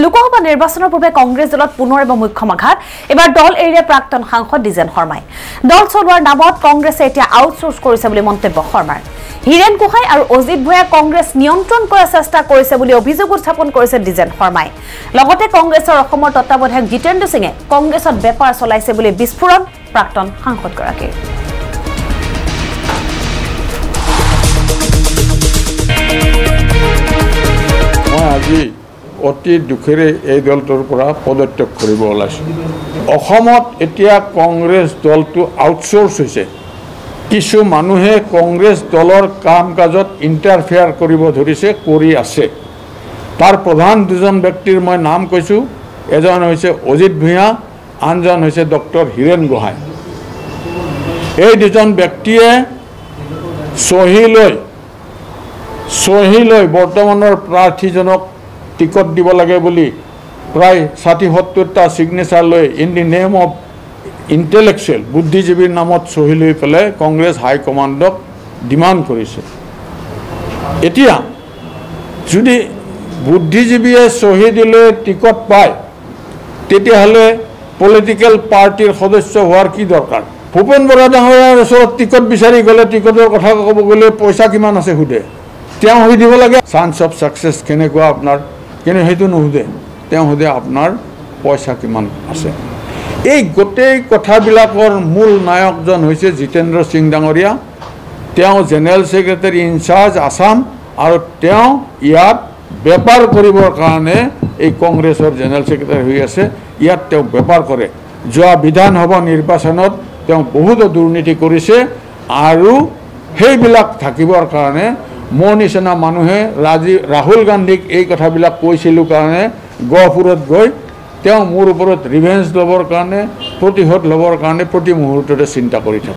লোকসভা নিৰ্বাচনৰ পূৰ্বে কংগ্ৰেছ দলত পুনৰ এবাৰ মুখ্যম আঘাত এবাৰ দল এৰিলে প্ৰাক্তন সাংসদ ডিজেন শৰ্মাই দল চলোৱাৰ নামত কংগ্ৰেছে এতিয়া আউটসোৰ্স কৰিছে বুলি মন্তব্য শৰ্মাৰ হিৰেন গোহাঁই আৰু অজিত ভূঞাই কংগ্ৰেছ নিয়ন্ত্ৰণ কৰাৰ চেষ্টা কৰিছে বুলি অভিযোগ উত্থাপন কৰিছে ডিজেন শৰ্মাই লগতে কংগ্ৰেছৰ অসমৰ তত্ত্বাৱধায়ক জিতেন্দ্ৰ সিঙে কংগ্ৰেছত বেপাৰ চলাইছে বুলি বিস্ফোৰণ প্ৰাক্তন সাংসদগৰাকীৰ আজি অতি দুখেৰে এই দলটোৰ পৰা পদত্যাগ কৰিব ওলাইছে অসমত এতিয়া কংগ্ৰেছ দলটো আউটসোৰ্স হৈছে কিছু মানুহে কংগ্ৰেছ দলৰ কাম কাজত ইণ্টাৰফেয়াৰ কৰিব ধৰিছে কৰি আছে তাৰ প্ৰধান দুজন ব্যক্তিৰ মই নাম কৈছোঁ এজন হৈছে অজিত ভূঞা আনজন হৈছে ডক্টৰ হিৰেন গোহাঁই এই দুজন ব্যক্তিয়ে সহি লৈ বৰ্তমানৰ প্ৰাৰ্থীজনক টিকট দিব লাগে বুলি প্ৰায় ৬০-৭০টা সিগনেচাৰ লৈ in the name of intellectual বুদ্ধিজীৱীৰ নামত সহি লৈ পেলাই কংগ্ৰেছ হাইকমাণ্ডক ডিমাণ্ড কৰিছে এতিয়া যদি বুদ্ধিজীৱীয়ে সহি দিলে টিকট পায় তেতিয়াহ'লে পলিটিকেল পাৰ্টিৰ সদস্য হোৱাৰ কি দৰকাৰ ভূপেন বৰা ডাঙৰীয়াৰ ওচৰত টিকট বিচাৰি গ'লে টিকটৰ কথা ক'ব গ'লে পইচা কিমান আছে সুধে তেওঁ হৈ দিব লাগে চান্স অফ সাকসেস কেনেকুৱা আপোনাৰ কিন্তু সেইটো নুসুধে তেওঁ সুধে আপোনাৰ পইচা কিমান আছে এই গোটেই কথাবিলাকৰ মূল নায়কজন হৈছে জিতেন্দ্ৰ সিং ডাঙৰীয়া তেওঁ জেনেৰেল সেক্ৰেটাৰী ইনচাৰ্জ আসাম আৰু তেওঁ ইয়াত বেপাৰ কৰিবৰ কাৰণে এই কংগ্ৰেছৰ জেনেৰেল সেক্ৰেটাৰী হৈ আছে ইয়াত তেওঁ বেপাৰ কৰে যোৱা বিধানসভা নিৰ্বাচনত তেওঁ বহুত দুৰ্নীতি কৰিছে আৰু সেইবিলাক থাকিবৰ কাৰণে মোৰ নিচিনা মানুহে ৰাহুল গান্ধীক এই কথাবিলাক কৈছিলোঁ কাৰণে গহপুৰত গৈ তেওঁ মোৰ ওপৰত ৰিভেঞ্জ ল'বৰ কাৰণে প্ৰতিশোধ ল'বৰ কাৰণে প্ৰতি মুহূৰ্ততে চিন্তা কৰি থাকে